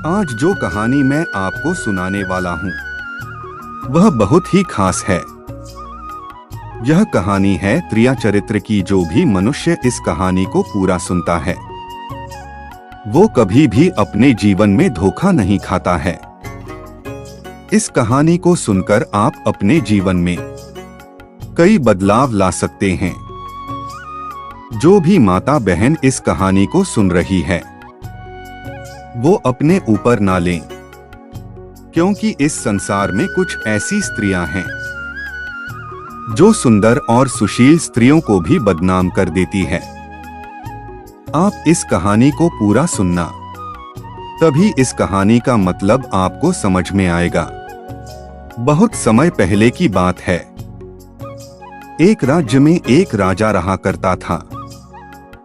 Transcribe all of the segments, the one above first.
आज जो कहानी मैं आपको सुनाने वाला हूँ वह बहुत ही खास है। यह कहानी है त्रिया चरित्र की। जो भी मनुष्य इस कहानी को पूरा सुनता है वो कभी भी अपने जीवन में धोखा नहीं खाता है। इस कहानी को सुनकर आप अपने जीवन में कई बदलाव ला सकते हैं। जो भी माता बहन इस कहानी को सुन रही है वो अपने ऊपर ना लें, क्योंकि इस संसार में कुछ ऐसी स्त्रियां हैं जो सुंदर और सुशील स्त्रियों को भी बदनाम कर देती है। आप इस कहानी को पूरा सुनना, तभी इस कहानी का मतलब आपको समझ में आएगा। बहुत समय पहले की बात है। एक राज्य में एक राजा रहा करता था।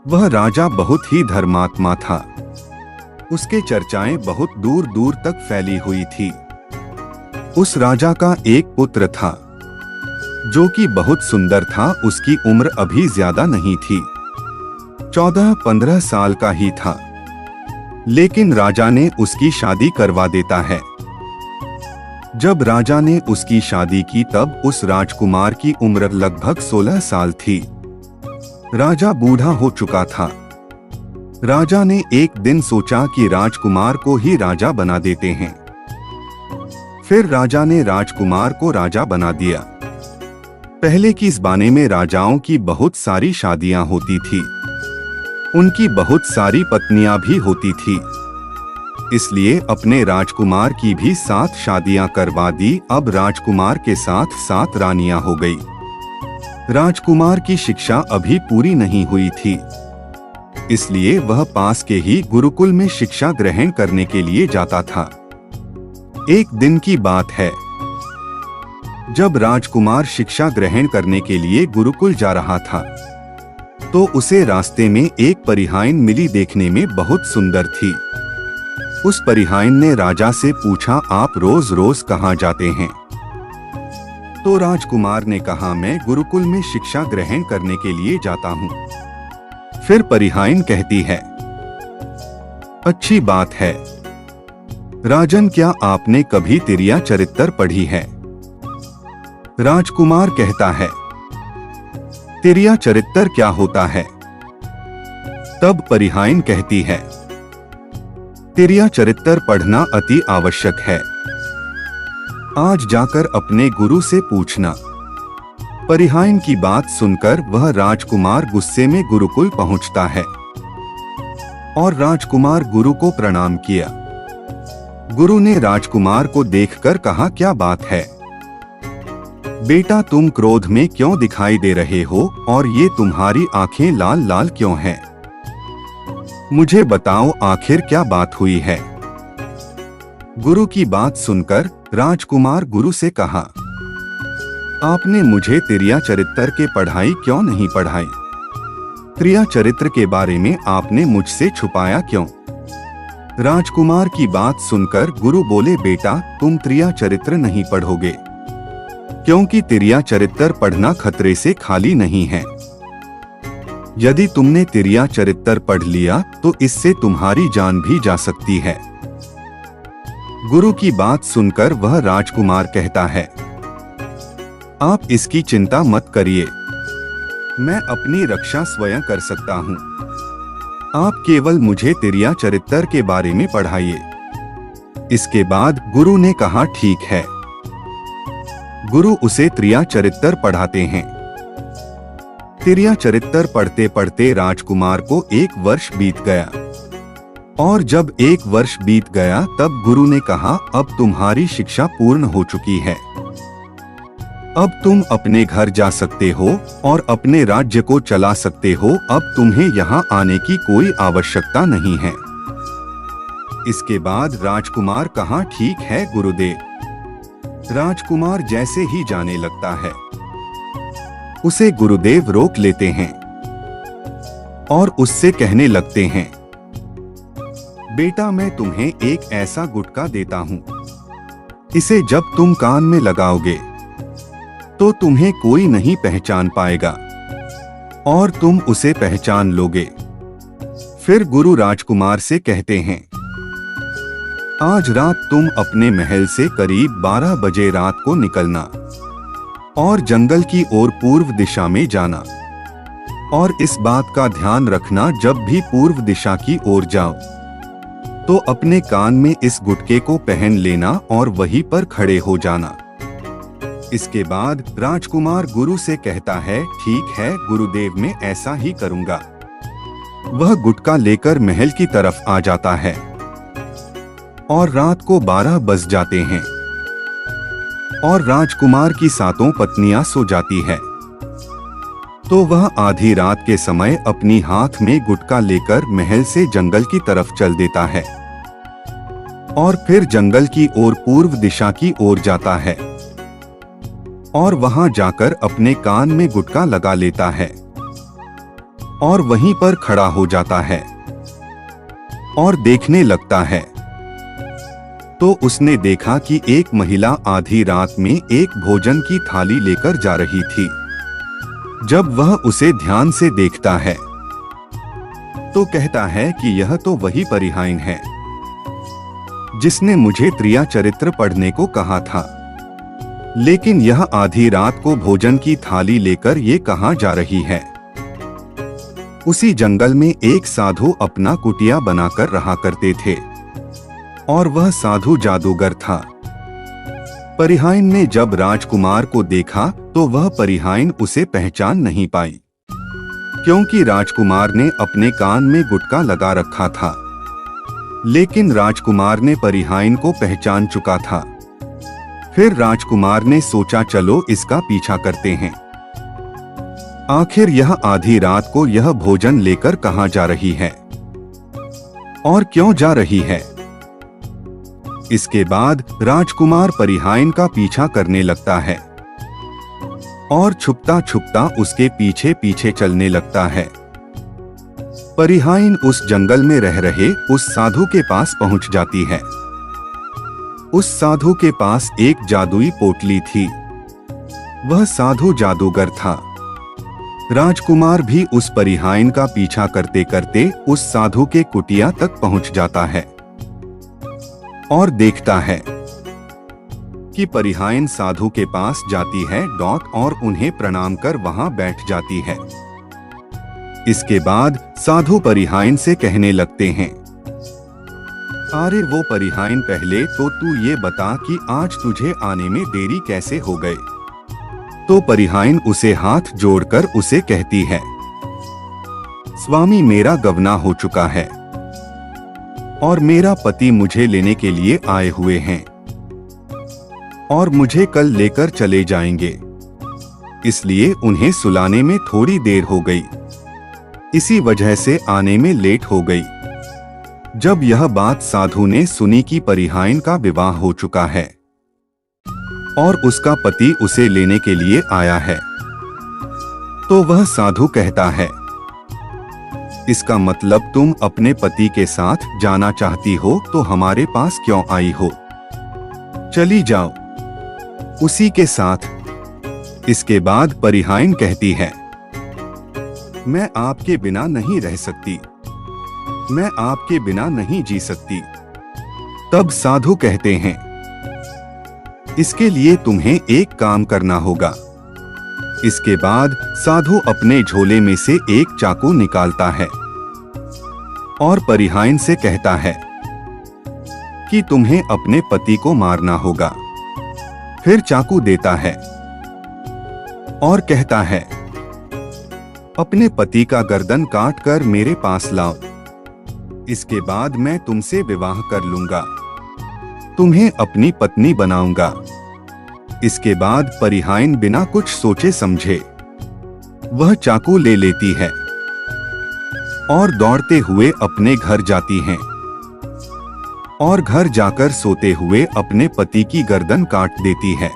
वह राजा बहुत ही धर्मात्मा था। उसके चर्चाएं बहुत दूर दूर तक फैली हुई थी। उस राजा का एक पुत्र था जो कि बहुत सुंदर था। उसकी उम्र अभी ज्यादा नहीं थी, 14-15 साल का ही था। लेकिन राजा ने उसकी शादी करवा देता है। जब राजा ने उसकी शादी की तब उस राजकुमार की उम्र लगभग 16 साल थी। राजा बूढ़ा हो चुका था। राजा ने एक दिन सोचा कि राजकुमार को ही राजा बना देते हैं। फिर राजा ने राजकुमार को राजा बना दिया। पहले की ज़माने में राजाओं की बहुत सारी शादियां होती थी। उनकी बहुत सारी पत्नियां भी होती थी। इसलिए अपने राजकुमार की भी 7 शादियां करवा दी। अब राजकुमार के साथ 7 रानियां हो गई। राजकुमार की शिक्षा अभी पूरी नहीं हुई थी, इसलिए वह पास के ही गुरुकुल में शिक्षा ग्रहण करने के लिए जाता था। एक दिन की बात है, जब राजकुमार शिक्षा ग्रहण करने के लिए गुरुकुल जा रहा था तो उसे रास्ते में एक परिहाइन मिली। देखने में बहुत सुंदर थी। उस परिहाइन ने राजा से पूछा, आप रोज रोज कहाँ जाते हैं? तो राजकुमार ने कहा, मैं गुरुकुल में शिक्षा ग्रहण करने के लिए जाता हूँ। फिर परिहाइन कहती है, अच्छी बात है। राजन, क्या आपने कभी तिरिया चरित्र पढ़ी है? राजकुमार कहता है, तिरिया चरित्र क्या होता है? तब परिहाइन कहती है, तिरिया चरित्र पढ़ना अति आवश्यक है। आज जाकर अपने गुरु से पूछना। परिहाइन की बात सुनकर वह राजकुमार गुस्से में गुरुकुल पहुंचता है और राजकुमार गुरु को प्रणाम किया। गुरु ने राजकुमार को देखकर कहा, क्या बात है बेटा, तुम क्रोध में क्यों दिखाई दे रहे हो और ये तुम्हारी आंखें लाल लाल क्यों हैं? मुझे बताओ, आखिर क्या बात हुई है? गुरु की बात सुनकर राजकुमार गुरु से कहा, आपने मुझे तिरिया चरित्र के पढ़ाई क्यों नहीं पढ़ाई? तिरिया चरित्र के बारे में आपने मुझसे छुपाया क्यों? राजकुमार की बात सुनकर गुरु बोले, बेटा, तुम तिरिया चरित्र नहीं पढ़ोगे, क्योंकि तिरिया चरित्र पढ़ना खतरे से खाली नहीं है। यदि तुमने तिरिया चरित्र पढ़ लिया तो इससे तुम्हारी जान भी जा सकती है। गुरु की बात सुनकर वह राजकुमार कहता है, आप इसकी चिंता मत करिए, मैं अपनी रक्षा स्वयं कर सकता हूँ। आप केवल मुझे तिरिया चरित्र के बारे में पढ़ाइए। इसके बाद गुरु ने कहा, ठीक है। गुरु उसे तिरिया चरित्र पढ़ाते हैं। तिरिया चरित्र पढ़ते पढ़ते राजकुमार को 1 वर्ष बीत गया। और जब 1 वर्ष बीत गया तब गुरु ने कहा, अब तुम्हारी शिक्षा पूर्ण हो चुकी है। अब तुम अपने घर जा सकते हो और अपने राज्य को चला सकते हो। अब तुम्हें यहाँ आने की कोई आवश्यकता नहीं है। इसके बाद राजकुमार कहा, ठीक है गुरुदेव। राजकुमार जैसे ही जाने लगता है उसे गुरुदेव रोक लेते हैं और उससे कहने लगते हैं, बेटा, मैं तुम्हें एक ऐसा गुटखा देता हूँ। इसे जब तुम कान में लगाओगे तो तुम्हें कोई नहीं पहचान पाएगा और तुम उसे पहचान लोगे। फिर गुरु राजकुमार से कहते हैं, आज रात तुम अपने महल से करीब 12 बजे रात को निकलना और जंगल की ओर पूर्व दिशा में जाना। और इस बात का ध्यान रखना, जब भी पूर्व दिशा की ओर जाओ तो अपने कान में इस गुटके को पहन लेना और वहीं पर खड़े हो जाना। इसके बाद राजकुमार गुरु से कहता है, ठीक है गुरुदेव, मैं ऐसा ही करूंगा। वह गुटका लेकर महल की तरफ आ जाता है और रात को 12 बज जाते हैं और राजकुमार की 7 पत्नियां सो जाती है। तो वह आधी रात के समय अपनी हाथ में गुटका लेकर महल से जंगल की तरफ चल देता है और फिर जंगल की ओर पूर्व दिशा की ओर जाता है और वहां जाकर अपने कान में गुटका लगा लेता है और वहीं पर खड़ा हो जाता है और देखने लगता है। तो उसने देखा कि एक महिला आधी रात में एक भोजन की थाली लेकर जा रही थी। जब वह उसे ध्यान से देखता है तो कहता है कि यह तो वही परिहाइन है जिसने मुझे त्रिया चरित्र पढ़ने को कहा था, लेकिन यह आधी रात को भोजन की थाली लेकर ये कहां जा रही है। उसी जंगल में एक साधु अपना कुटिया बनाकर रहा करते थे और वह साधु जादूगर था। परिहाइन ने जब राजकुमार को देखा तो वह परिहाइन उसे पहचान नहीं पाई, क्योंकि राजकुमार ने अपने कान में गुटका लगा रखा था। लेकिन राजकुमार ने परिहाइन को पहचान चुका था। फिर राजकुमार ने सोचा, चलो इसका पीछा करते हैं। आखिर यह आधी रात को यह भोजन लेकर कहां जा रही है और क्यों जा रही है। इसके बाद राजकुमार परिहाइन का पीछा करने लगता है और छुपता छुपता उसके पीछे पीछे चलने लगता है। परिहाइन उस जंगल में रह रहे उस साधु के पास पहुंच जाती है। उस साधु के पास एक जादुई पोटली थी। वह साधु जादूगर था। राजकुमार भी उस परिहाइन का पीछा करते करते उस साधु के कुटिया तक पहुंच जाता है और देखता है कि परिहाइन साधु के पास जाती है और उन्हें प्रणाम कर वहां बैठ जाती है। इसके बाद साधु परिहाइन से कहने लगते हैं, अरे वो परिहाइन, पहले तो तू ये बता कि आज तुझे आने में देरी कैसे हो गई। तो परिहाइन उसे हाथ जोड़कर उसे कहती है, स्वामी, मेरा गवना हो चुका है और मेरा पति मुझे लेने के लिए आए हुए हैं और मुझे कल लेकर चले जाएंगे, इसलिए उन्हें सुलाने में थोड़ी देर हो गई। इसी वजह से आने में लेट हो गई। जब यह बात साधु ने सुनी कि परिहाइन का विवाह हो चुका है और उसका पति उसे लेने के लिए आया है, तो वह साधु कहता है, इसका मतलब तुम अपने पति के साथ जाना चाहती हो तो हमारे पास क्यों आई हो? चली जाओ उसी के साथ। इसके बाद परिहाइन कहती है, मैं आपके बिना नहीं रह सकती, मैं आपके बिना नहीं जी सकती। तब साधु कहते हैं, इसके लिए तुम्हें एक काम करना होगा। इसके बाद साधु अपने झोले में से एक चाकू निकालता है और परिहाइन से कहता है कि तुम्हें अपने पति को मारना होगा। फिर चाकू देता है और कहता है, अपने पति का गर्दन काट कर मेरे पास लाओ, इसके बाद मैं तुमसे विवाह कर लूंगा, तुम्हें अपनी पत्नी बनाऊंगा। इसके बाद परिहाइन बिना कुछ सोचे समझे वह चाकू ले लेती है और दौड़ते हुए अपने घर जाती हैं और घर जाकर सोते हुए अपने पति की गर्दन काट देती है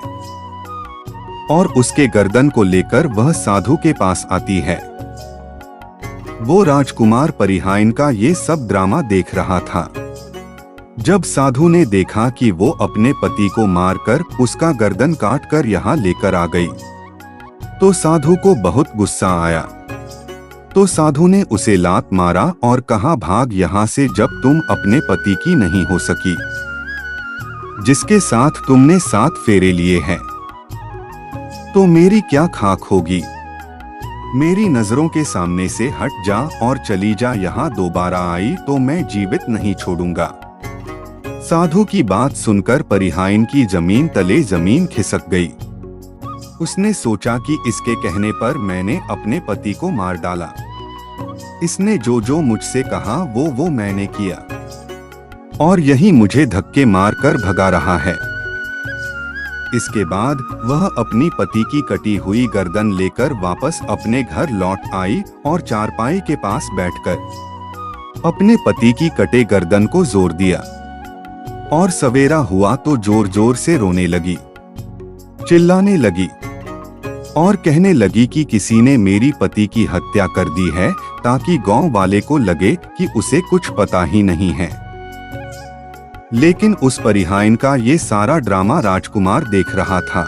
और उसके गर्दन को लेकर वह साधु के पास आती है। वो राजकुमार परिहाइन का ये सब ड्रामा देख रहा था। जब साधु ने देखा कि वो अपने पति को मारकर उसका गर्दन काट कर यहाँ लेकर आ गई, तो साधु को बहुत गुस्सा आया। तो साधु ने उसे लात मारा और कहा, भाग यहाँ से जब तुम अपने पति की नहीं हो सकी। जिसके साथ तुमने 7 फेरे लिए हैं, तो मेरी क्या खाक होगी। मेरी नजरों के सामने से हट जा और चली जा। यहाँ दोबारा आई तो मैं जीवित नहीं छोड़ूंगा। साधु की बात सुनकर परिहाइन की जमीन तले जमीन खिसक गई। उसने सोचा कि इसके कहने पर मैंने अपने पति को मार डाला। इसने जो जो मुझसे कहा वो मैंने किया, और यही मुझे धक्के मारकर भगा रहा है। इसके बाद वह अपनी पति की कटी हुई गर्दन लेकर वापस अपने घर लौट आई और चारपाई के पास बैठकर अपने पति की कटे गर्दन को जोर दिया, और सवेरा हुआ तो जोर जोर से रोने लगी, चिल्लाने लगी और कहने लगी कि किसी ने मेरी पति की हत्या कर दी है, ताकि गांव वाले को लगे कि उसे कुछ पता ही नहीं है। लेकिन उस परिहाइन का ये सारा ड्रामा राजकुमार देख रहा था।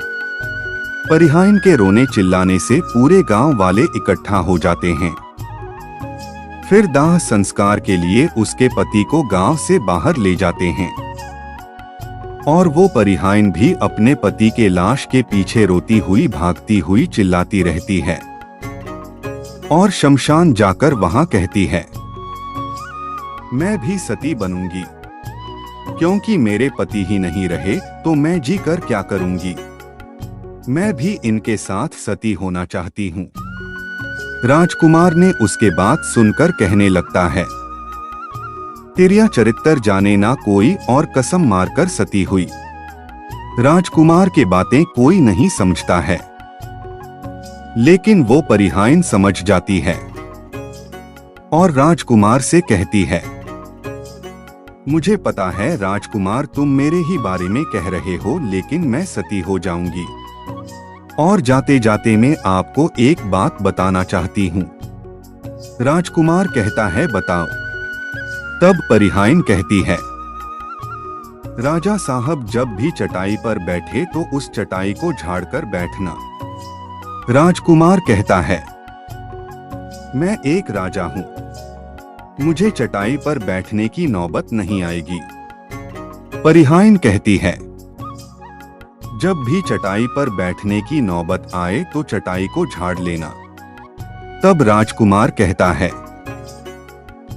परिहाइन के रोने चिल्लाने से पूरे गांव वाले इकट्ठा हो जाते हैं। फिर दाह संस्कार के लिए उसके पति को गांव से बाहर ले जाते हैं, और वो परिहाइन भी अपने पति के लाश के पीछे रोती हुई भागती हुई चिल्लाती रहती है, और शमशान जाकर वहां कहती है, मैं भी सती बनूंगी, क्योंकि मेरे पति ही नहीं रहे तो मैं जी कर क्या करूंगी। मैं भी इनके साथ सती होना चाहती हूँ। राजकुमार ने उसके बात सुनकर कहने लगता है, तिरिया चरित्र जाने ना कोई और कसम मारकर सती हुई। राजकुमार के बातें कोई नहीं समझता है, लेकिन वो परिहाइन समझ जाती है और राजकुमार से कहती है, मुझे पता है राजकुमार तुम मेरे ही बारे में कह रहे हो, लेकिन मैं सती हो जाऊंगी, और जाते जाते मैं आपको एक बात बताना चाहती हूँ। राजकुमार कहता है, बताओ। तब परिहाइन कहती है, राजा साहब जब भी चटाई पर बैठे तो उस चटाई को झाड़कर बैठना। राजकुमार कहता है, मैं एक राजा हूँ, मुझे चटाई पर बैठने की नौबत नहीं आएगी। परिहाइन कहती है, जब भी चटाई पर बैठने की नौबत आए तो चटाई को झाड़ लेना। तब राजकुमार कहता है,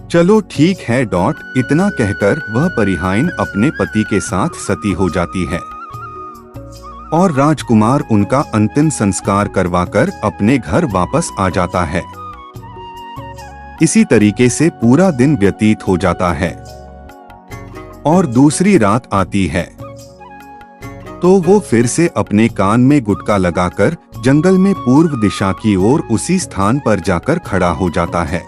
चलो ठीक है। इतना कहकर वह परिहाइन अपने पति के साथ सती हो जाती है, और राजकुमार उनका अंतिम संस्कार करवाकर अपने घर वापस आ जाता है। इसी तरीके से पूरा दिन व्यतीत हो जाता है, और दूसरी रात आती है तो वो फिर से अपने कान में गुटका लगाकर जंगल में पूर्व दिशा की ओर उसी स्थान पर जाकर खड़ा हो जाता है,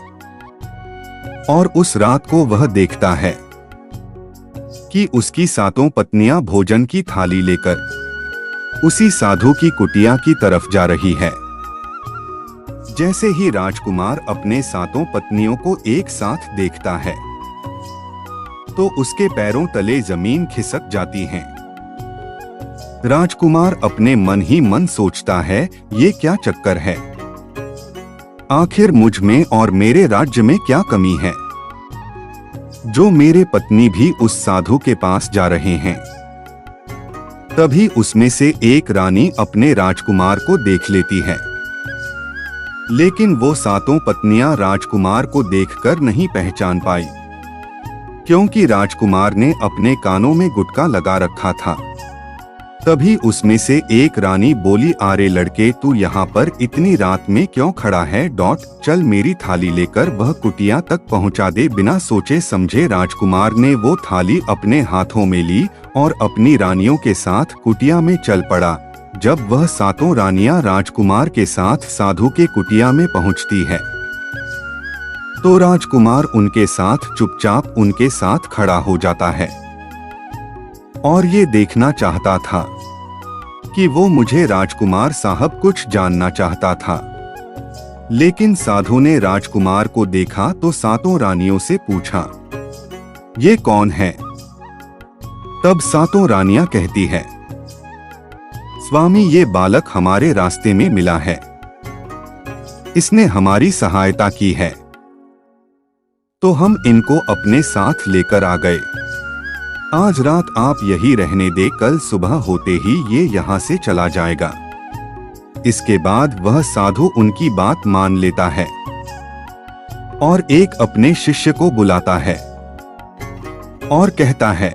और उस रात को वह देखता है कि उसकी 7 पत्नियां भोजन की थाली लेकर उसी साधु की कुटिया की तरफ जा रही है। जैसे ही राजकुमार अपने 7 पत्नियों को एक साथ देखता है तो उसके पैरों तले जमीन खिसक जाती है। राजकुमार अपने मन ही मन सोचता है, ये क्या चक्कर है, आखिर मुझ में और मेरे राज्य में क्या कमी है जो मेरे पत्नी भी उस साधु के पास जा रहे हैं। तभी उसमें से एक रानी अपने राजकुमार को देख लेती है, लेकिन वो 7 पत्नियां राजकुमार को देखकर नहीं पहचान पाई, क्योंकि राजकुमार ने अपने कानों में गुटका लगा रखा था। तभी उसमें से एक रानी बोली, आरे लड़के, तू यहाँ पर इतनी रात में क्यों खड़ा है? चल मेरी थाली लेकर वह कुटिया तक पहुँचा दे। बिना सोचे समझे राजकुमार ने वो थाली अपने हाथों में ली और अपनी रानियों के साथ कुटिया में चल पड़ा। जब वह 7 रानियां राजकुमार के साथ साधु के कुटिया में पहुँचती है तो राजकुमार उनके साथ चुपचाप उनके साथ खड़ा हो जाता है, और ये देखना चाहता था कि वो मुझे राजकुमार साहब कुछ जानना चाहता था। लेकिन साधु ने राजकुमार को देखा तो 7 रानियों से पूछा, ये कौन है? तब 7 रानियां कहती है, स्वामी, ये बालक हमारे रास्ते में मिला है, इसने हमारी सहायता की है, तो हम इनको अपने साथ लेकर आ गए। आज रात आप यही रहने दे, कल सुबह होते ही ये यहाँ से चला जाएगा। इसके बाद वह साधु उनकी बात मान लेता है और एक अपने शिष्य को बुलाता है और कहता है,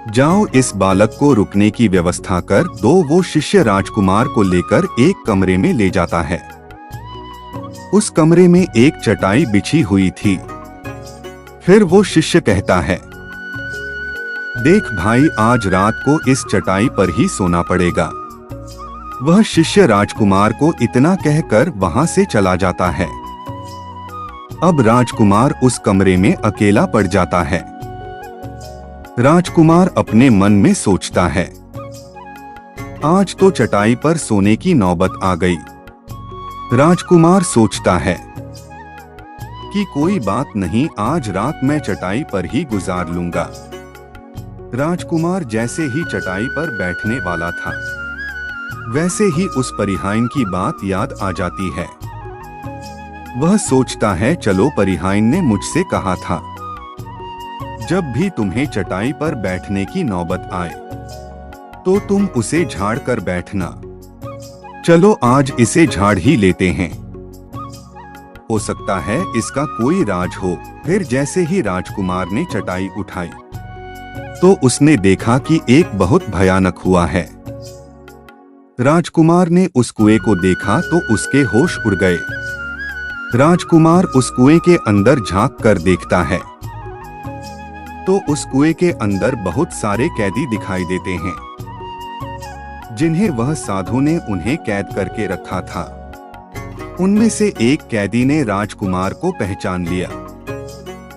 जाओ इस बालक को रुकने की व्यवस्था कर दो। वो शिष्य राजकुमार को लेकर एक कमरे में ले जाता है। उस कमरे में एक चटाई बिछी हुई थी। फिर वो शिष्य कहता है, देख भाई, आज रात को इस चटाई पर ही सोना पड़ेगा। वह शिष्य राजकुमार को इतना कहकर वहां से चला जाता है। अब राजकुमार उस कमरे में अकेला पड़ जाता है। राजकुमार अपने मन में सोचता है, आज तो चटाई पर सोने की नौबत आ गई। राजकुमार सोचता है कि कोई बात नहीं, आज रात मैं चटाई पर ही गुजार लूंगा। राजकुमार जैसे ही चटाई पर बैठने वाला था, वैसे ही उस परिहाइन की बात याद आ जाती है। वह सोचता है, चलो, परिहाइन ने मुझसे कहा था, जब भी तुम्हें चटाई पर बैठने की नौबत आए तो तुम उसे झाड़ कर बैठना। चलो आज इसे झाड़ ही लेते हैं, हो सकता है इसका कोई राज हो। फिर जैसे ही राजकुमार ने चटाई उठाई तो उसने देखा कि एक बहुत भयानक हुआ है। राजकुमार ने उस कुएं को देखा तो उसके होश उड़ गए। राजकुमार उस कुएं के अंदर झांक कर देखता है तो उस कुएं के अंदर बहुत सारे कैदी दिखाई देते हैं, जिन्हें वह साधु ने उन्हें कैद करके रखा था। उनमें से एक कैदी ने राजकुमार को पहचान लिया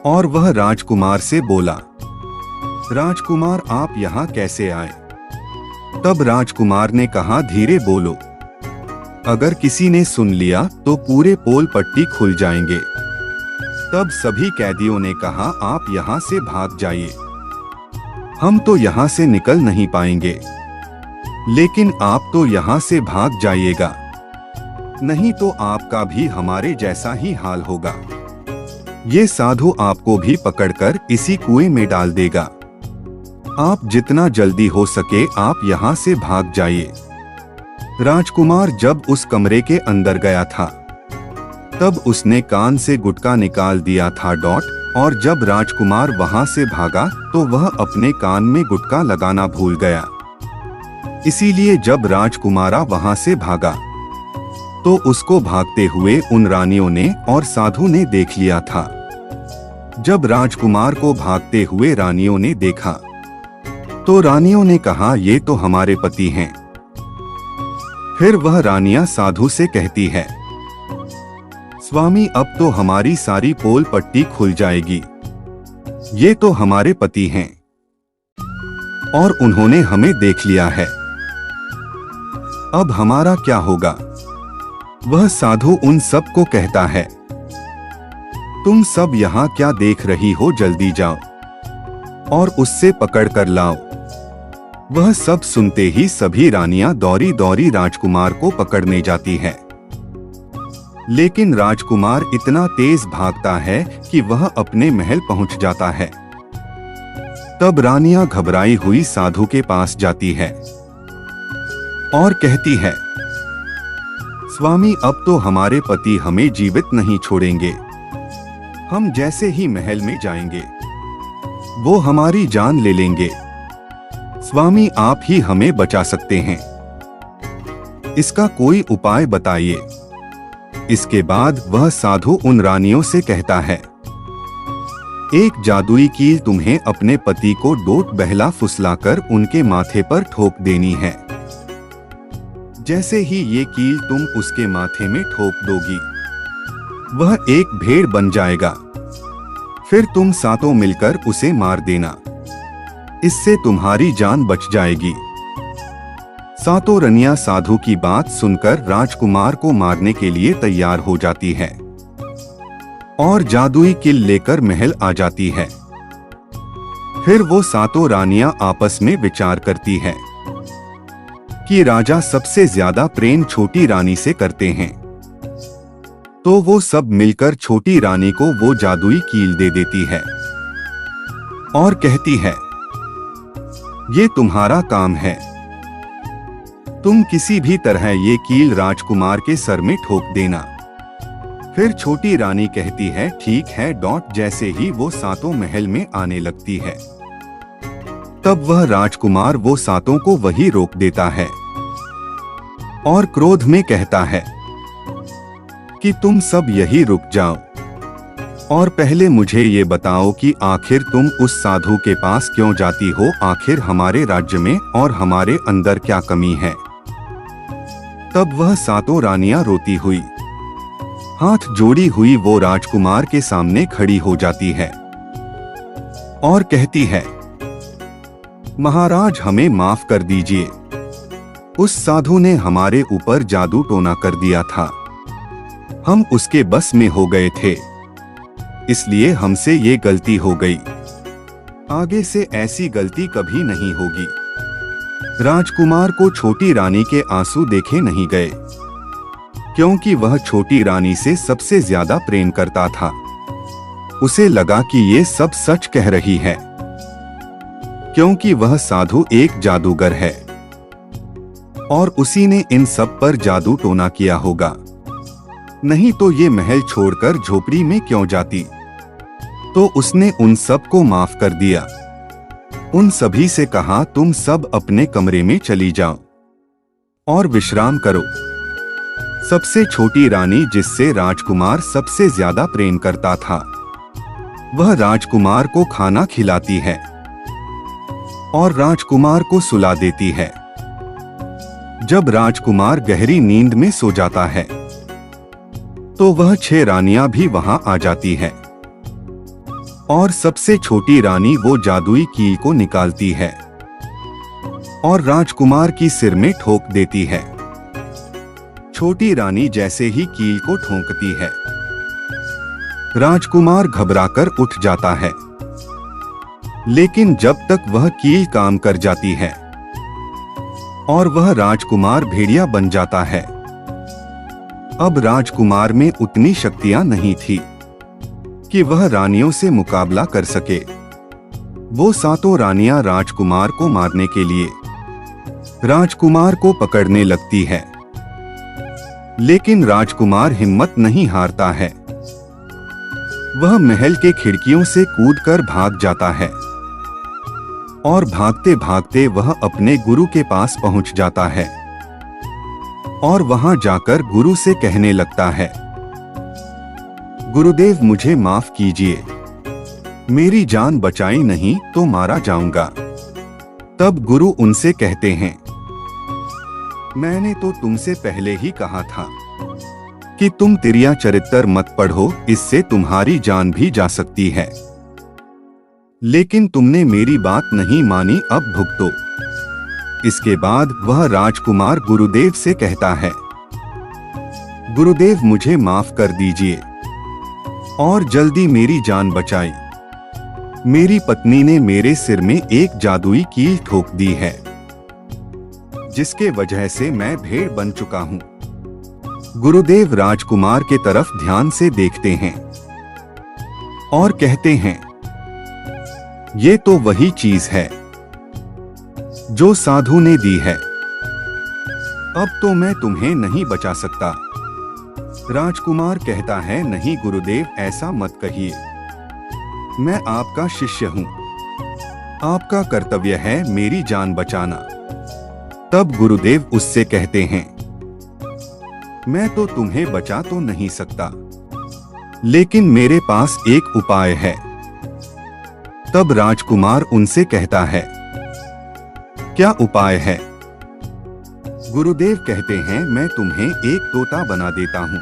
और वह राजकुमार से बोला, राजकुमार, आप यहाँ कैसे आए? तब राजकुमार ने कहा, धीरे बोलो, अगर किसी ने सुन लिया तो पूरे पोल पट्टी खुल जाएंगे। तब सभी कैदियों ने कहा, आप यहाँ से भाग जाइए, हम तो यहाँ से निकल नहीं पाएंगे। लेकिन आप तो यहाँ से भाग जाइएगा, नहीं तो आपका भी हमारे जैसा ही हाल होगा। ये साधु आपको भी पकड़कर इसी कुएं में डाल देगा। आप जितना जल्दी हो सके आप यहाँ से भाग जाइए। राजकुमार जब उस कमरे के अंदर गया था तब उसने कान से गुटका निकाल दिया था और जब राजकुमार वहां से भागा तो वह अपने कान में गुटका लगाना भूल गया। इसीलिए जब राजकुमारा वहां से भागा तो उसको भागते हुए उन रानियों ने और साधु ने देख लिया था। जब राजकुमार को भागते हुए रानियों ने देखा तो रानियों ने कहा, ये तो हमारे पति हैं। फिर वह रानियां साधु से कहती है, स्वामी, अब तो हमारी सारी पोल पट्टी खुल जाएगी। ये तो हमारे पति हैं और उन्होंने हमें देख लिया है, अब हमारा क्या होगा? वह साधु उन सब को कहता है, तुम सब यहाँ क्या देख रही हो, जल्दी जाओ और उससे पकड़ कर लाओ। वह सब सुनते ही सभी रानियां दौड़ी दौड़ी राजकुमार को पकड़ने जाती है, लेकिन राजकुमार इतना तेज भागता है कि वह अपने महल पहुंच जाता है। तब रानियां घबराई हुई साधु के पास जाती है और कहती है, स्वामी, अब तो हमारे पति हमें जीवित नहीं छोड़ेंगे। हम जैसे ही महल में जाएंगे वो हमारी जान ले लेंगे। स्वामी, आप ही हमें बचा सकते हैं, इसका कोई उपाय बताइए। इसके बाद वह साधु उन रानियों से कहता है, एक जादुई कील तुम्हें अपने पति को डोट बहला फुसलाकर उनके माथे पर ठोक देनी है। जैसे ही ये कील तुम उसके माथे में ठोक दोगी वह एक भेड़ बन जाएगा। फिर तुम सातों मिलकर उसे मार देना, इससे तुम्हारी जान बच जाएगी। सातों रानियां साधु की बात सुनकर राजकुमार को मारने के लिए तैयार हो जाती है और जादुई कील लेकर महल आ जाती है। फिर वो सातों रानियां आपस में विचार करती है कि राजा सबसे ज्यादा प्रेम छोटी रानी से करते हैं, तो वो सब मिलकर छोटी रानी को वो जादुई कील दे देती है। और कहती है, ये तुम्हारा काम है, तुम किसी भी तरह ये कील राजकुमार के सर में ठोक देना। फिर छोटी रानी कहती है, ठीक है। जैसे ही वो सातों महल में आने लगती है, तब वह राजकुमार वो सातों को वही रोक देता है और क्रोध में कहता है कि तुम सब यही रुक जाओ और पहले मुझे ये बताओ कि आखिर तुम उस साधु के पास क्यों जाती हो? आखिर हमारे राज्य में और हमारे अंदर क्या कमी है? तब वह सातों रानियां रोती हुई, हाथ जोड़ी हुई वो राजकुमार के सामने खड़ी हो जाती है और कहती है, महाराज हमें माफ कर दीजिए, उस साधु ने हमारे ऊपर जादू टोना कर दिया था, हम उसके बस में हो गए थे, इसलिए हमसे ये गलती हो गई, आगे से ऐसी गलती कभी नहीं होगी। राजकुमार को छोटी रानी के आंसू देखे नहीं गए, क्योंकि वह छोटी रानी से सबसे ज्यादा प्रेम करता था। उसे लगा कि ये सब सच कह रही है, क्योंकि वह साधु एक जादूगर है और उसी ने इन सब पर जादू टोना किया होगा, नहीं तो ये महल छोड़कर झोपड़ी में क्यों जाती। तो उसने उन सब को माफ कर दिया, उन सभी से कहा, तुम सब अपने कमरे में चली जाओ और विश्राम करो। सबसे छोटी रानी, जिससे राजकुमार सबसे ज्यादा प्रेम करता था, वह राजकुमार को खाना खिलाती है और राजकुमार को सुला देती है। जब राजकुमार गहरी नींद में सो जाता है, तो वह 6 रानियां भी वहां आ जाती है और सबसे छोटी रानी वो जादुई कील को निकालती है और राजकुमार की सिर में ठोक देती है। छोटी रानी जैसे ही कील को ठोंकती है, राजकुमार घबराकर उठ जाता है, लेकिन जब तक वह कील काम कर जाती है और वह राजकुमार भेड़िया बन जाता है। अब राजकुमार में उतनी शक्तियां नहीं थी कि वह रानियों से मुकाबला कर सके। वो सातों रानियां राजकुमार को मारने के लिए राजकुमार को पकड़ने लगती है, लेकिन राजकुमार हिम्मत नहीं हारता है। वह महल के खिड़कियों से कूदकर भाग जाता है और भागते भागते वह अपने गुरु के पास पहुंच जाता है और वहां जाकर गुरु से कहने लगता है, गुरुदेव मुझे माफ कीजिए, मेरी जान बचाई नहीं तो मारा जाऊंगा। तब गुरु उनसे कहते हैं, मैंने तो तुमसे पहले ही कहा था कि तुम तिरिया चरित्र मत पढ़ो, इससे तुम्हारी जान भी जा सकती है, लेकिन तुमने मेरी बात नहीं मानी, अब भुगतो। इसके बाद वह राजकुमार गुरुदेव से कहता है, गुरुदेव मुझे माफ कर दीजिए और जल्दी मेरी जान बचाई। मेरी पत्नी ने मेरे सिर में एक जादुई कील ठोक दी है, जिसके वजह से मैं भेड़ बन चुका हूं। गुरुदेव राजकुमार के तरफ ध्यान से देखते हैं और कहते हैं, ये तो वही चीज है जो साधु ने दी है, अब तो मैं तुम्हें नहीं बचा सकता। राजकुमार कहता है, नहीं गुरुदेव ऐसा मत कहिए, मैं आपका शिष्य हूं, आपका कर्तव्य है मेरी जान बचाना। तब गुरुदेव उससे कहते हैं, मैं तो तुम्हें बचा तो नहीं सकता, लेकिन मेरे पास एक उपाय है। तब राजकुमार उनसे कहता है, क्या उपाय है? गुरुदेव कहते हैं, मैं तुम्हें एक तोता बना देता हूँ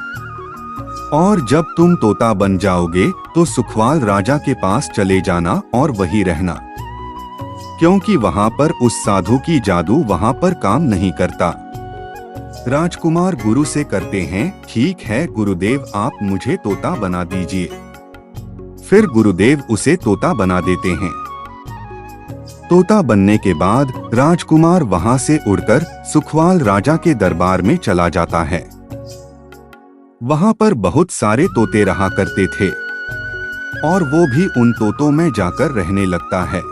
और जब तुम तोता बन जाओगे तो सुखवाल राजा के पास चले जाना और वहीं रहना, क्योंकि वहां पर उस साधु की जादू वहां पर काम नहीं करता। राजकुमार गुरु से करते हैं, ठीक है गुरुदेव आप मुझे तोता बना दीजिए। फिर गुरुदेव उसे तोता बना देते हैं। तोता बनने के बाद राजकुमार वहां से उड़कर सुखवाल राजा के दरबार में चला जाता है। वहां पर बहुत सारे तोते रहा करते थे। और वो भी उन तोतों में जाकर रहने लगता है।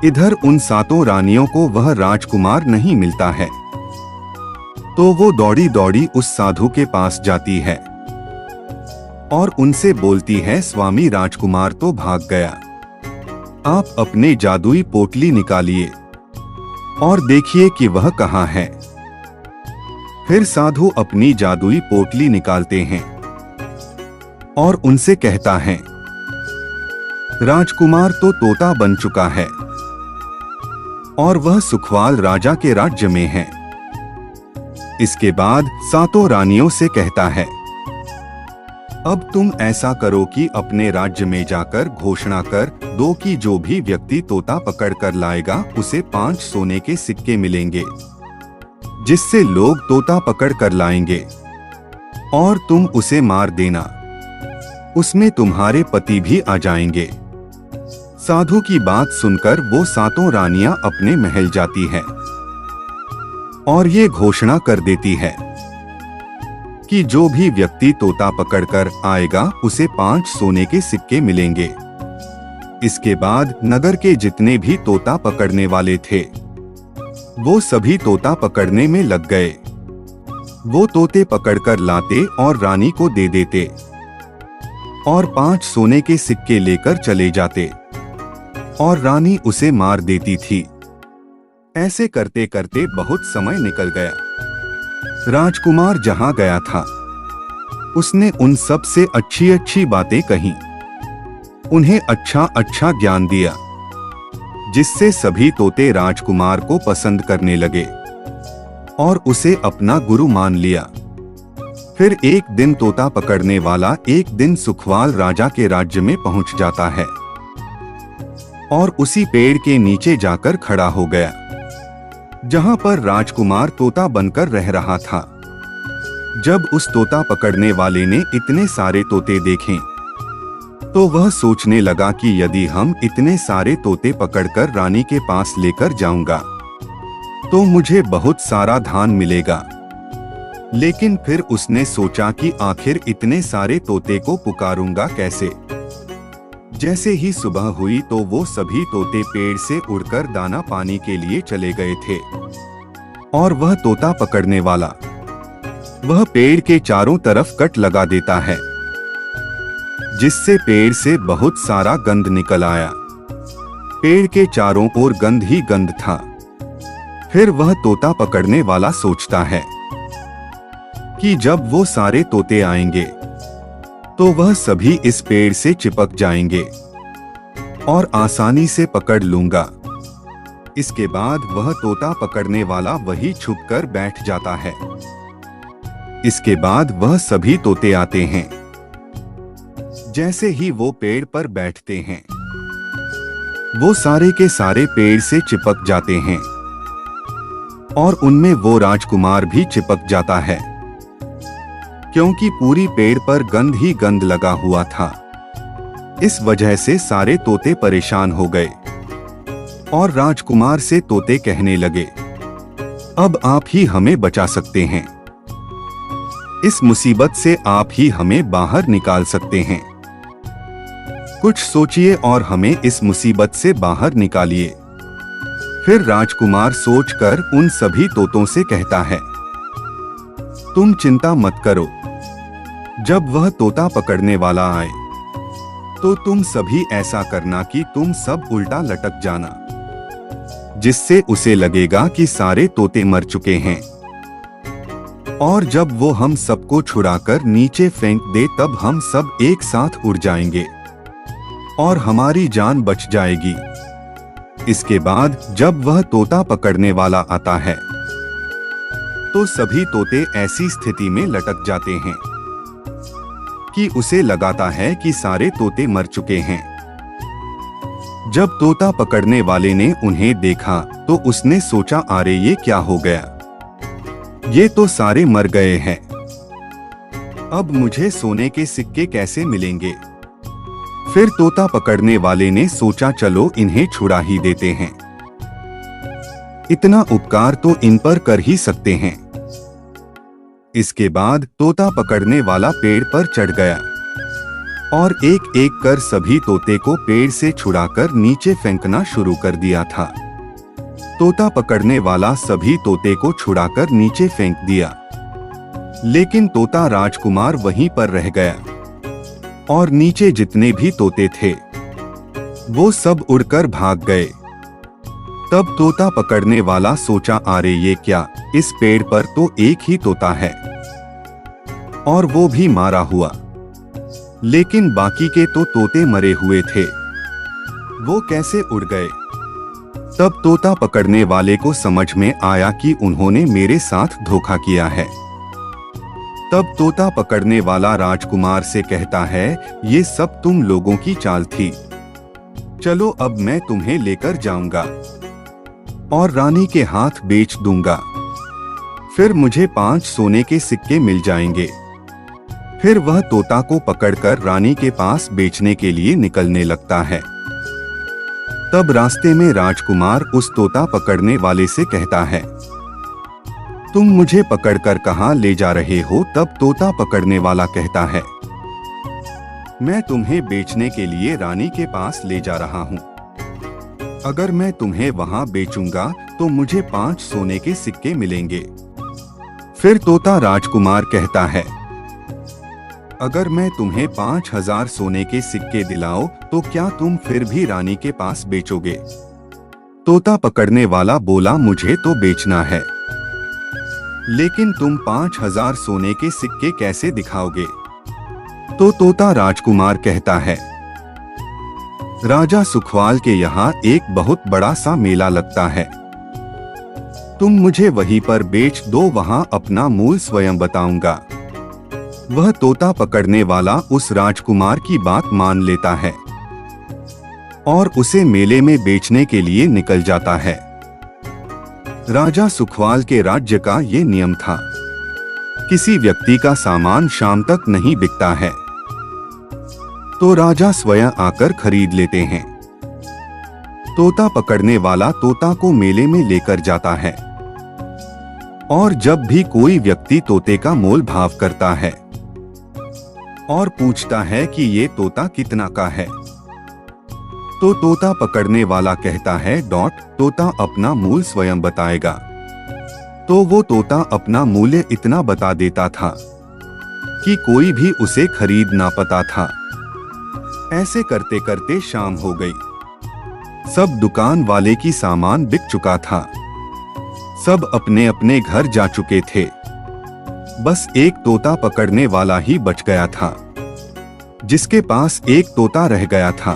इधर उन 7 रानियों को वह राजकुमार नहीं मिलता है, तो वो दौड़ी दौड़ी उस साधु के पास जाती है और उनसे बोलती है, स्वामी राजकुमार तो भाग गया, आप अपने जादुई पोटली निकालिए और देखिए कि वह कहाँ है। फिर साधु अपनी जादुई पोटली निकालते हैं और उनसे कहता है, राजकुमार तो तोता बन चुका है और वह सुखवाल राजा के राज्य में है। इसके बाद 7 रानियों से कहता है, अब तुम ऐसा करो कि अपने राज्य में जाकर घोषणा कर दो कि जो भी व्यक्ति तोता पकड़ कर लाएगा उसे 5 सोने के सिक्के मिलेंगे, जिससे लोग तोता पकड़ कर लाएंगे और तुम उसे मार देना, उसमें तुम्हारे पति भी आ जाएंगे। साधु की बात सुनकर वो 7 रानियां अपने महल जाती है और ये घोषणा कर देती है कि जो भी व्यक्ति तोता पकड़कर आएगा उसे 5 सोने के सिक्के मिलेंगे। इसके बाद नगर के जितने भी तोता पकड़ने वाले थे वो सभी तोता पकड़ने में लग गए। वो तोते पकड़कर लाते और रानी को दे देते और 5 सोने के सिक्के लेकर चले जाते और रानी उसे मार देती थी। ऐसे करते करते बहुत समय निकल गया। राजकुमार जहां गया था उसने उन सब से अच्छी अच्छी बातें कही, उन्हें अच्छा अच्छा ज्ञान दिया, जिससे सभी तोते राजकुमार को पसंद करने लगे और उसे अपना गुरु मान लिया। फिर एक दिन तोता पकड़ने वाला एक दिन सुखवाल राजा के राज्य में पहुंच जाता है और उसी पेड़ के नीचे जाकर खड़ा हो गया जहां पर राजकुमार तोता बनकर रह रहा था। जब उस तोता पकड़ने वाले ने इतने सारे तोते देखे तो वह सोचने लगा कि यदि हम इतने सारे तोते पकड़कर रानी के पास लेकर जाऊंगा तो मुझे बहुत सारा धन मिलेगा। लेकिन फिर उसने सोचा कि आखिर इतने सारे तोते को पुकारूंगा कैसे। जैसे ही सुबह हुई तो वो सभी तोते पेड़ से उड़कर दाना पानी के लिए चले गए थे और वह तोता पकड़ने वाला वह पेड़ के चारों तरफ कट लगा देता है, जिससे पेड़ से बहुत सारा गंध निकल आया। पेड़ के चारों ओर गंध ही गंध था। फिर वह तोता पकड़ने वाला सोचता है कि जब वो सारे तोते आएंगे तो वह सभी इस पेड़ से चिपक जाएंगे और आसानी से पकड़ लूंगा। इसके बाद वह तोता पकड़ने वाला वही छुपकर बैठ जाता है। इसके बाद वह सभी तोते आते हैं। जैसे ही वो पेड़ पर बैठते हैं वो सारे के सारे पेड़ से चिपक जाते हैं और उनमें वो राजकुमार भी चिपक जाता है, क्योंकि पूरी पेड़ पर गंध ही गंध लगा हुआ था। इस वजह से सारे तोते परेशान हो गए और राजकुमार से तोते कहने लगे, अब आप ही हमें बचा सकते हैं, इस मुसीबत से आप ही हमें बाहर निकाल सकते हैं। कुछ सोचिए और हमें इस मुसीबत से बाहर निकालिए। फिर राजकुमार सोचकर उन सभी तोतों से कहता है, तुम चिंता मत करो, जब वह तोता पकड़ने वाला आए तो तुम सभी ऐसा करना कि तुम सब उल्टा लटक जाना, जिससे उसे लगेगा कि सारे तोते मर चुके हैं। और जब वो हम सबको छुड़ाकर नीचे फेंक दे तब हम सब एक साथ उड़ जाएंगे और हमारी जान बच जाएगी। इसके बाद जब वह तोता पकड़ने वाला आता है तो सभी तोते ऐसी स्थिति में लटक जाते हैं कि उसे लगाता है कि सारे तोते मर चुके हैं। जब तोता पकड़ने वाले ने उन्हें देखा तो उसने सोचा, अरे ये क्या हो गया, ये तो सारे मर गए हैं, अब मुझे सोने के सिक्के कैसे मिलेंगे। फिर तोता पकड़ने वाले ने सोचा, चलो इन्हें छुड़ा ही देते हैं, इतना उपकार तो इन पर कर ही सकते हैं। इसके बाद तोता पकड़ने वाला पेड़ पर चढ़ गया और एक एक कर सभी तोते को पेड़ से छुड़ाकर नीचे फेंकना शुरू कर दिया था। तोता पकड़ने वाला सभी तोते को छुड़ाकर नीचे फेंक दिया, लेकिन तोता राजकुमार वहीं पर रह गया और नीचे जितने भी तोते थे वो सब उड़कर भाग गए। तब तोता पकड़ने वाला सोचा, अरे ये क्या, इस पेड़ पर तो एक ही तोता है और वो भी मारा हुआ, लेकिन बाकी के तो तोते मरे हुए थे, वो कैसे उड़ गए। तब तोता पकड़ने वाले को समझ में आया कि उन्होंने मेरे साथ धोखा किया है। तब तोता पकड़ने वाला राजकुमार से कहता है, ये सब तुम लोगों की चाल थी, चलो अब मैं तुम्हें लेकर जाऊंगा और रानी के हाथ बेच दूंगा, फिर मुझे 5 सोने के सिक्के मिल जाएंगे। फिर वह तोता को पकड़कर रानी के पास बेचने के लिए निकलने लगता है। तब रास्ते में राजकुमार उस तोता पकड़ने वाले से कहता है, तुम मुझे पकड़कर कहाँ ले जा रहे हो। तब तोता पकड़ने वाला कहता है, मैं तुम्हें बेचने के लिए रानी के पास ले जा रहा हूँ, अगर मैं तुम्हें वहाँ बेचूंगा तो मुझे 5 सोने के सिक्के मिलेंगे। फिर तोता राजकुमार कहता है, अगर मैं तुम्हें 5000 सोने के सिक्के दिलाऊं तो क्या तुम फिर भी रानी के पास बेचोगे। तोता पकड़ने वाला बोला, मुझे तो बेचना है, लेकिन तुम 5000 सोने के सिक्के कैसे दिखाओगे। तो तोता राजकुमार कहता है, राजा सुखवाल के यहाँ एक बहुत बड़ा सा मेला लगता है, तुम मुझे वहीं पर बेच दो, वहाँ अपना मूल स्वयं बताऊंगा। वह तोता पकड़ने वाला उस राजकुमार की बात मान लेता है और उसे मेले में बेचने के लिए निकल जाता है। राजा सुखवाल के राज्य का ये नियम था, किसी व्यक्ति का सामान शाम तक नहीं बिकता है, तो राजा स्वयं आकर खरीद लेते हैं। तोता पकड़ने वाला तोता को मेले में लेकर जाता है और जब भी कोई व्यक्ति तोते का मोल भाव करता है और पूछता है कि ये तोता कितना का है, तो तोता पकड़ने वाला कहता है, तोता अपना मूल स्वयं बताएगा। तो वो तोता अपना मूल्य इतना बता देता था कि कोई भी उसे खरीद ना पाता था। ऐसे करते करते शाम हो गई, सब दुकान वाले की सामान बिक चुका था, सब अपने अपने घर जा चुके थे, बस एक तोता पकड़ने वाला ही बच गया था, जिसके पास एक तोता रह गया था।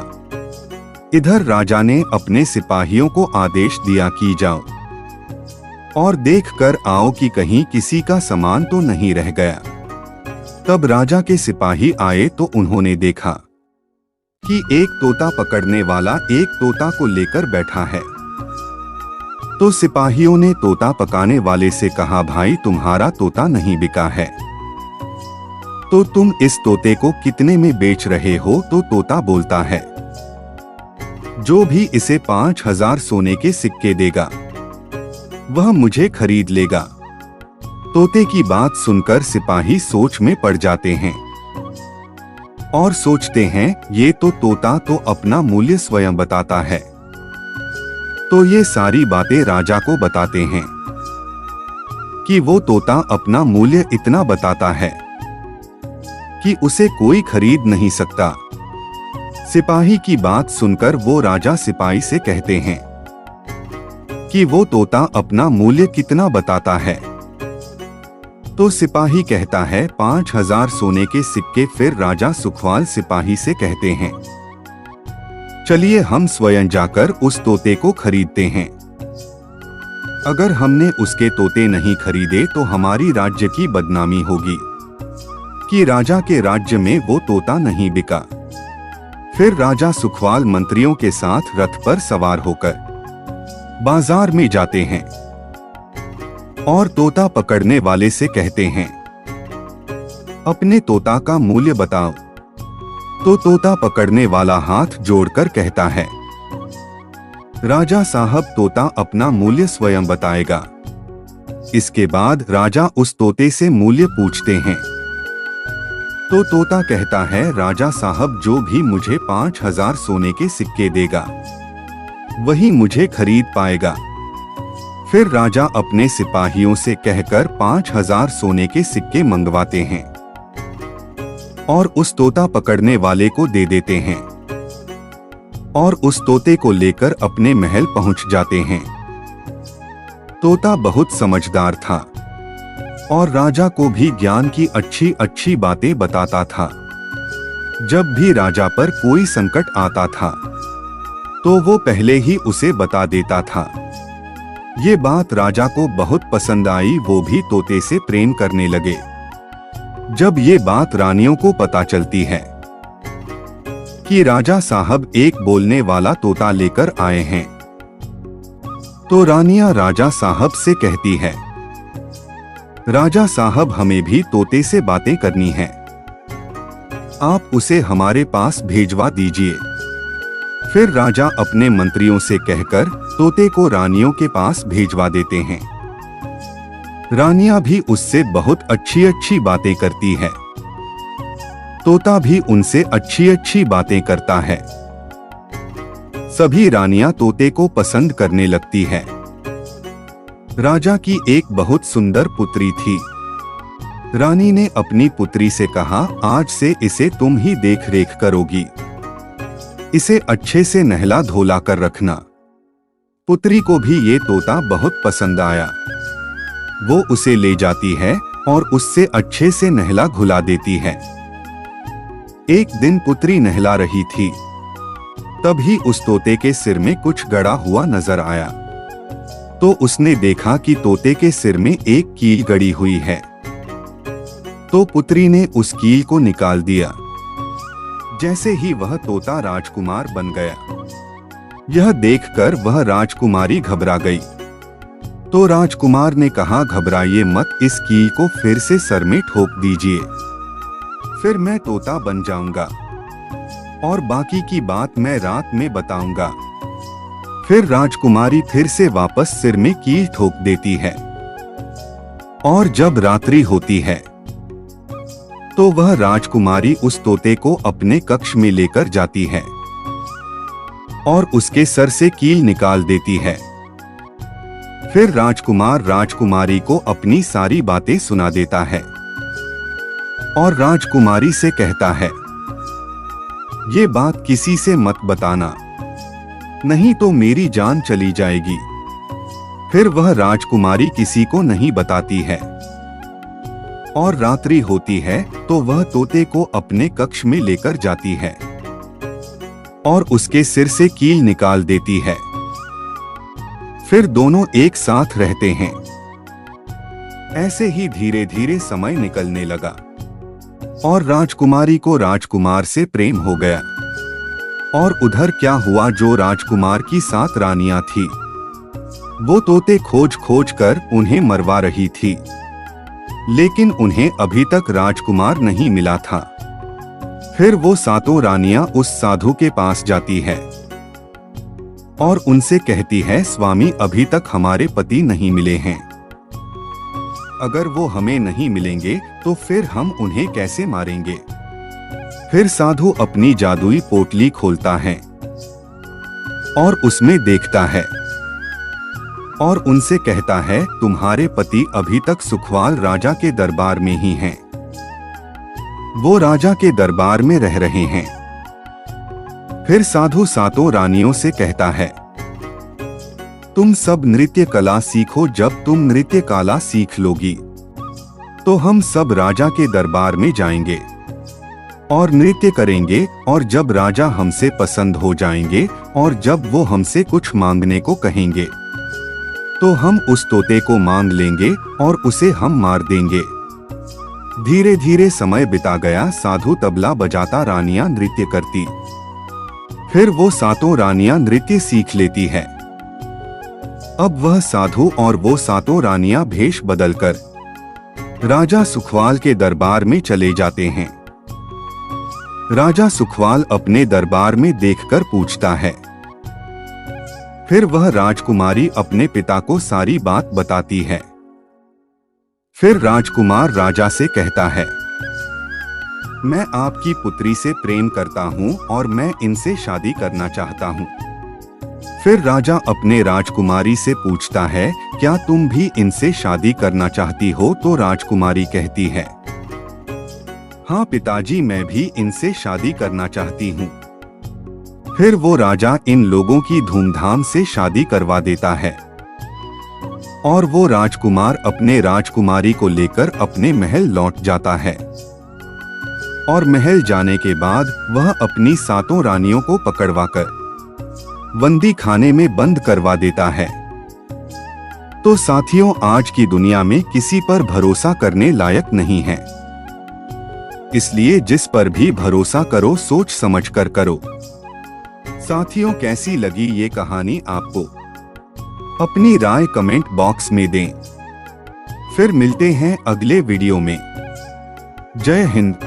इधर राजा ने अपने सिपाहियों को आदेश दिया कि जाओ और देख कर आओ कि कहीं किसी का सामान तो नहीं रह गया। तब राजा के सिपाही आए तो उन्होंने देखा कि एक तोता पकड़ने वाला एक तोता को लेकर बैठा है। तो सिपाहियों ने तोता पकाने वाले से कहा, भाई तुम्हारा तोता नहीं बिका है, तो तुम इस तोते को कितने में बेच रहे हो। तो तोता बोलता है, जो भी इसे 5000 सोने के सिक्के देगा वह मुझे खरीद लेगा। तोते की बात सुनकर सिपाही सोच में पड़ जाते हैं और सोचते हैं, ये तो तोता तो अपना मूल्य स्वयं बताता है। तो ये सारी बातें राजा को बताते हैं कि वो तोता अपना मूल्य इतना बताता है कि उसे कोई खरीद नहीं सकता। सिपाही की बात सुनकर वो राजा सिपाही से कहते हैं कि वो तोता अपना मूल्य कितना बताता है। तो सिपाही कहता है 5000 सोने के सिक्के। फिर राजा सुखवाल सिपाही से कहते हैं, चलिए हम स्वयं जाकर उस तोते को खरीदते हैं। अगर हमने उसके तोते नहीं खरीदे तो हमारी राज्य की बदनामी होगी कि राजा के राज्य में वो तोता नहीं बिका। फिर राजा सुखवाल मंत्रियों के साथ रथ पर सवार होकर बाजार में जाते हैं और तोता पकड़ने वाले से कहते हैं, अपने तोता का मूल्य बताओ। तो तोता पकड़ने वाला हाथ जोड़कर कहता है, राजा साहब तोता अपना मूल्य स्वयं बताएगा। इसके बाद राजा उस तोते से मूल्य पूछते हैं। तो तोता कहता है, राजा साहब जो भी मुझे 5000 सोने के सिक्के देगा वही मुझे खरीद पाएगा। फिर राजा अपने सिपाहियों से कहकर 5000 सोने के सिक्के मंगवाते हैं और उस तोता पकड़ने वाले को दे देते हैं और उस तोते को लेकर अपने महल पहुंच जाते हैं। तोता बहुत समझदार था और राजा को भी ज्ञान की अच्छी अच्छी बातें बताता था। जब भी राजा पर कोई संकट आता था तो वो पहले ही उसे बता देता था। ये बात राजा को बहुत पसंद आई, वो भी तोते से प्रेम करने लगे। जब ये बात रानियों को पता चलती है कि राजा साहब एक बोलने वाला तोता लेकर आए हैं, तो रानियां राजा साहब से कहती है, राजा साहब हमें भी तोते से बातें करनी है, आप उसे हमारे पास भेजवा दीजिए। फिर राजा अपने मंत्रियों से कहकर तोते को रानियों के पास भेजवा देते हैं। रानियां भी उससे बहुत अच्छी अच्छी बातें करती है, तोता भी उनसे अच्छी अच्छी बातें करता है। सभी रानियां तोते को पसंद करने लगती है। राजा की एक बहुत सुंदर पुत्री थी। रानी ने अपनी पुत्री से कहा, आज से इसे तुम ही देख रेख करोगी, इसे अच्छे से नहला धोला कर रखना। पुत्री को भी ये तोता बहुत पसंद आया। वो उसे ले जाती है और उससे अच्छे से नहला घुला देती है। एक दिन पुत्री नहला रही थी, तभी उस तोते के सिर में कुछ गड़ा हुआ नजर आया। तो उसने देखा कि तोते के सिर में एक कील गड़ी हुई है। तो पुत्री ने उस कील को निकाल दिया। जैसे ही वह तोता राजकुमार बन गया। यह देखकर वह राजकुमारी घबरा गई। तो राजकुमार ने कहा, घबराइए मत, इस कील को फिर से सर में ठोक दीजिए, फिर मैं तोता बन जाऊंगा और बाकी की बात मैं रात में बताऊंगा। फिर राजकुमारी फिर से वापस सिर में कील ठोक देती है और जब रात्रि होती है तो वह राजकुमारी उस तोते को अपने कक्ष में लेकर जाती है और उसके सर से कील निकाल देती है। फिर राजकुमार राजकुमारी को अपनी सारी बातें सुना देता है और राजकुमारी से कहता है, ये बात किसी से मत बताना, नहीं तो मेरी जान चली जाएगी। फिर वह राजकुमारी किसी को नहीं बताती है और रात्रि होती है तो वह तोते को अपने कक्ष में लेकर जाती है और उसके सिर से कील निकाल देती है। फिर दोनों एक साथ रहते हैं। ऐसे ही धीरे धीरे समय निकलने लगा और राजकुमारी को राजकुमार से प्रेम हो गया। और उधर क्या हुआ, जो राजकुमार की 7 रानियां थी वो तोते खोज खोज कर उन्हें मरवा रही थी, लेकिन उन्हें अभी तक राजकुमार नहीं मिला था। फिर वो 7 रानियां उस साधु के पास जाती है और उनसे कहती है, स्वामी अभी तक हमारे पति नहीं मिले हैं, अगर वो हमें नहीं मिलेंगे तो फिर हम उन्हें कैसे मारेंगे। फिर साधु अपनी जादुई पोटली खोलता है और उसमें देखता है और उनसे कहता है, तुम्हारे पति अभी तक सुखवाल राजा के दरबार में ही हैं। वो राजा के दरबार में रह रहे हैं। फिर साधु 7 रानियों से कहता है, तुम सब नृत्य कला सीखो, जब तुम नृत्य कला सीख लोगी तो हम सब राजा के दरबार में जाएंगे और नृत्य करेंगे, और जब राजा हमसे पसंद हो जाएंगे और जब वो हमसे कुछ मांगने को कहेंगे तो हम उस तोते को मांग लेंगे और उसे हम मार देंगे। धीरे धीरे समय बिता गया। साधु तबला बजाता, रानियां नृत्य करती। फिर वो 7 रानियां नृत्य सीख लेती है। अब वह साधु और वो 7 रानियां भेष बदलकर राजा सुखवाल के दरबार में चले जाते हैं। राजा सुखवाल अपने दरबार में देखकर पूछता है। फिर वह राजकुमारी अपने पिता को सारी बात बताती है। फिर राजकुमार राजा से कहता है, मैं आपकी पुत्री से प्रेम करता हूँ और मैं इनसे शादी करना चाहता हूँ। फिर राजा अपने राजकुमारी से पूछता है, क्या तुम भी इनसे शादी करना चाहती हो? तो राजकुमारी कहती है, हाँ पिताजी, मैं भी इनसे शादी करना चाहती हूँ। फिर वो राजा इन लोगों की धूमधाम से शादी करवा देता है और वो राजकुमार अपने राजकुमारी को लेकर अपने महल लौट जाता है। और महल जाने के बाद वह अपनी 7 रानियों को पकड़वाकर बंदी खाने में बंद करवा देता है। तो साथियों, आज की दुनिया में किसी पर भरोसा करने लायक नहीं है, इसलिए जिस पर भी भरोसा करो सोच समझ कर करो। साथियों, कैसी लगी ये कहानी आपको? अपनी राय कमेंट बॉक्स में दें। फिर मिलते हैं अगले वीडियो में। जय हिंद।